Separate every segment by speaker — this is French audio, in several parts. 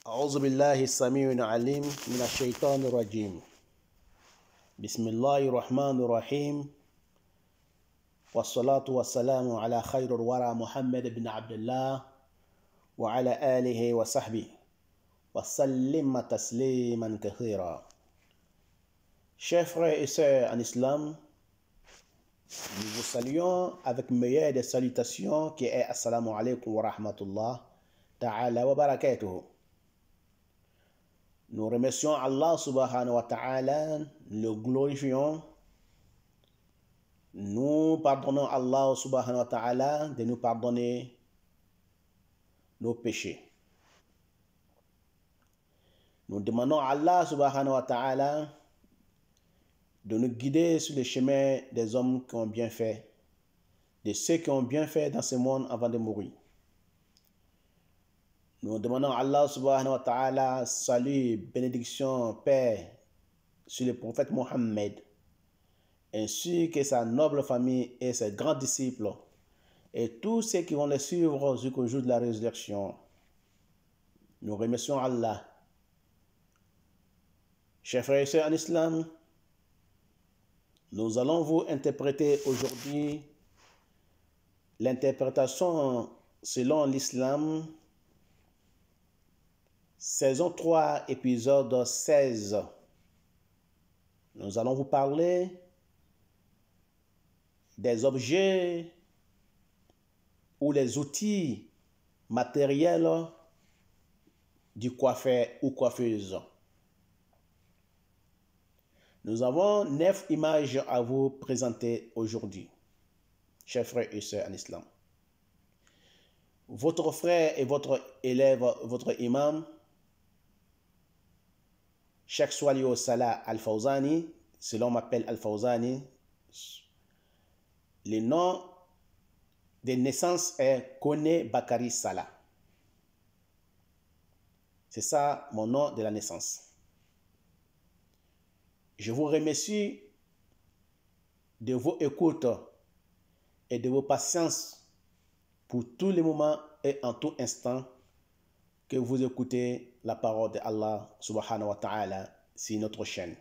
Speaker 1: أعوذ بالله السميع العليم من الشيطان الرجيم. بسم الله الرحمن الرحيم، والصلاة والسلام على خير الورى محمد بن عبد الله وعلى آله وصحبه وسلم تسليما كثيرا. Chers frères et sœurs en islam, nous vous saluons avec meilleure des salutations qui est Assalamu alaikum wa rahmatullah ta'ala wa barakatuhu. Nous remercions Allah subhanahu wa ta'ala, le glorifions. Nous pardonnons Allah subhanahu wa ta'ala de nous pardonner nos péchés. Nous demandons à Allah subhanahu wa ta'ala de nous guider sur le chemin des hommes qui ont bien fait, de ceux qui ont bien fait dans ce monde avant de mourir. Nous demandons à Allah subhanahu wa ta'ala salut, bénédiction, paix sur le prophète Mohammed, ainsi que sa noble famille et ses grands disciples, et tous ceux qui vont les suivre jusqu'au jour de la résurrection. Nous remercions Allah. Chers frères et sœurs en islam, nous allons vous interpréter aujourd'hui l'interprétation selon l'islam, saison 3, épisode 16. Nous allons vous parler des objets ou les outils matériels du coiffeur ou coiffeuse. Nous avons 9 images à vous présenter aujourd'hui, chers frères et sœurs en islam. Votre frère et votre élève, votre imam, Cheikh Swalio Salah Al-Fawzani, si l'on m'appelle Al-Fawzani, le nom de naissance est Kone Bakari Salah. C'est ça mon nom de la naissance. Je vous remercie de vos écoutes et de vos patiences pour tous les moments et en tout instant que vous écoutez la parole de Allah subhanahu wa ta'ala sur notre chaîne.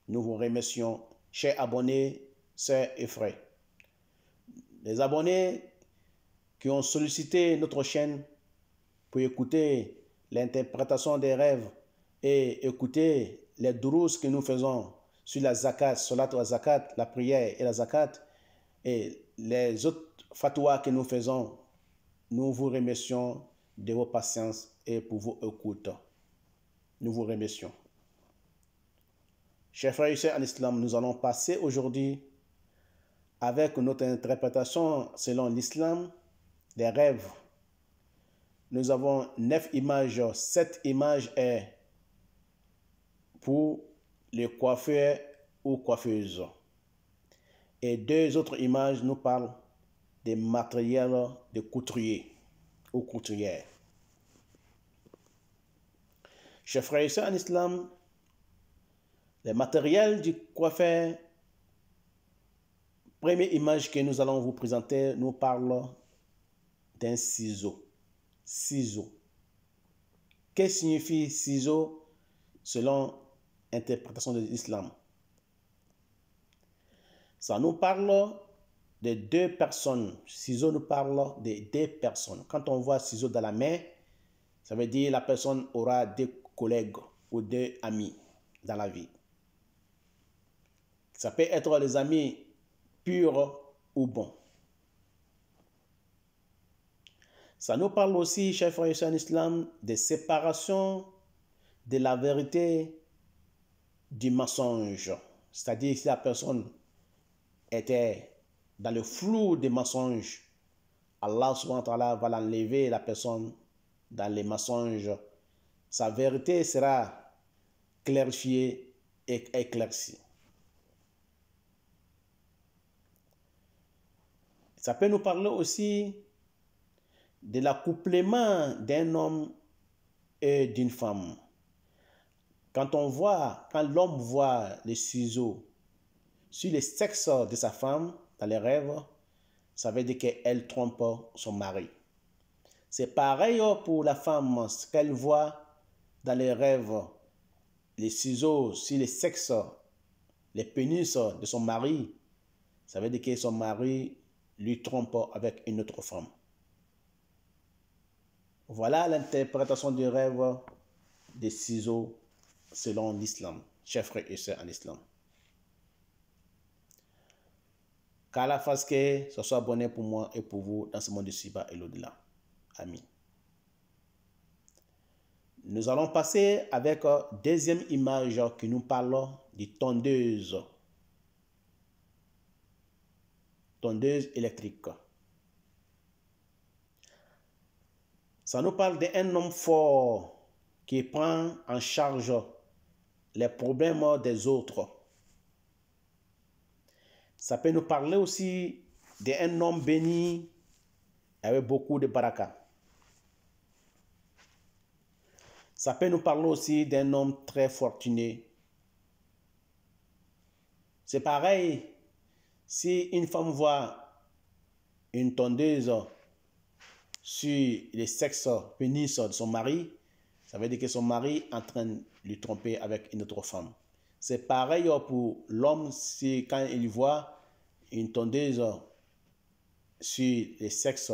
Speaker 1: Nous vous remercions, chers abonnés, sœurs et frères. Les abonnés qui ont sollicité notre chaîne pour écouter l'interprétation des rêves et écouter les durus que nous faisons sur la zakat, salat wa zakat, la prière et la zakat, et les autres fatwas que nous faisons, nous vous remercions de vos patiences et pour vos écoutes. Nous vous remercions. Chers frères et sœurs en islam, nous allons passer aujourd'hui avec notre interprétation selon l'islam des rêves. Nous avons 9 images, 7 images est pour les coiffeurs ou coiffeuses. Et 2 autres images nous parlent des matériels de couturiers ou couturières. Chers frères et sœurs en islam, les matériels du coiffeur, première image que nous allons vous présenter nous parle d'un ciseau. Ciseau. Que signifie ciseau selon l'interprétation de l'islam? Ça nous parle de 2 personnes. Ciseau nous parle de 2 personnes. Quand on voit ciseau dans la main, ça veut dire la personne aura 2 collègues ou 2 amis dans la vie. Ça peut être les amis purs ou bons. Ça nous parle aussi, chers frères et sœurs en islam, de séparation de la vérité du mensonge. C'est-à-dire si la personne était dans le flou des mensonges, Allah subhanahu wa ta'ala va l'enlever, la personne dans les mensonges. Sa vérité sera clarifiée et éclaircie. Ça peut nous parler aussi de l'accouplement d'un homme et d'une femme. Quand l'homme voit les ciseaux sur le sexe de sa femme dans les rêves, ça veut dire qu'elle trompe son mari. C'est pareil pour la femme, ce qu'elle voit dans les rêves les ciseaux sur les sexes, les pénis de son mari, ça veut dire que son mari lui trompe avec une autre femme. Voilà l'interprétation du rêve des ciseaux selon l'islam, chers frères et sœurs en islam. Qu'Allah fasse que ce soit bonheur pour moi et pour vous dans ce monde ici-bas et l'au-delà. Amin. Nous allons passer avec deuxième image qui nous parle de tondeuse. Tondeuse électrique. Ça nous parle d'un homme fort qui prend en charge les problèmes des autres. Ça peut nous parler aussi d'un homme béni avec beaucoup de baraka. Ça peut nous parler aussi d'un homme très fortuné. C'est pareil, si une femme voit une tondeuse sur les sexes pénis de son mari, ça veut dire que son mari est en train de lui tromper avec une autre femme. C'est pareil pour l'homme, si quand il voit une tondeuse sur les sexes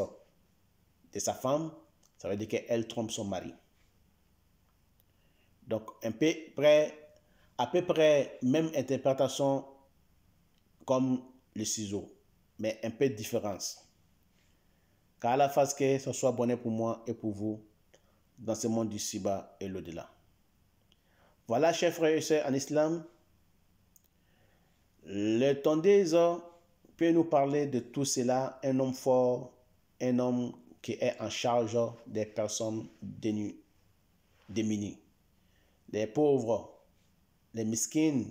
Speaker 1: de sa femme, ça veut dire qu'elle trompe son mari. Donc, à peu près même interprétation comme le ciseau, mais un peu de différence. Qu'Allah fasse que ce soit bonheur pour moi et pour vous dans ce monde d'ici-bas et l'au-delà. Voilà, chers frères et sœurs en islam, le tondeuse peut nous parler de tout cela, un homme fort, un homme qui est en charge des personnes démunies, les pauvres, les miskines,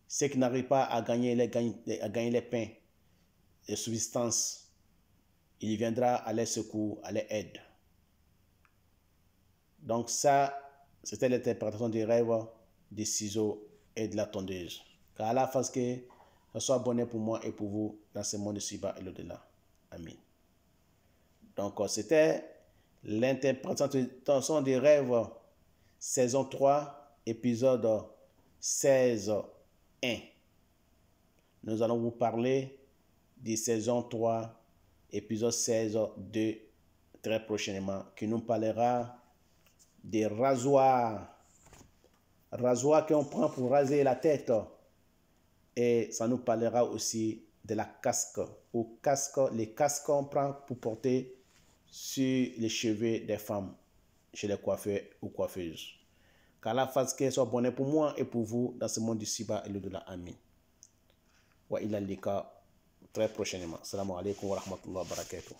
Speaker 1: ceux qui n'arrivent pas à gagner les pains, les subsistances. Il viendra à leur secours, à leur aide. Donc ça, c'était l'interprétation des rêves, des ciseaux et de la tondeuse. Qu'Allah fasse que ce soit bonheur pour moi et pour vous dans ce monde ici-bas et l'au-delà. Amen. Donc c'était l'interprétation des rêves, saison 3, épisode 16.1. Nous allons vous parler de saison 3, épisode 16.2 très prochainement, qui nous parlera des rasoirs. Rasoirs qu'on prend pour raser la tête. Et ça nous parlera aussi de la casque. Les casques qu'on prend pour porter sur les cheveux des femmes, chez les coiffeurs ou coiffeuses. Qu'Allah fasse que ce soit bonheur pour moi et pour vous dans ce monde d'ici-bas et l'au-delà. Amin. Wa ila lika très prochainement. Assalamu alaikum wa rahmatullahi wa barakatuh.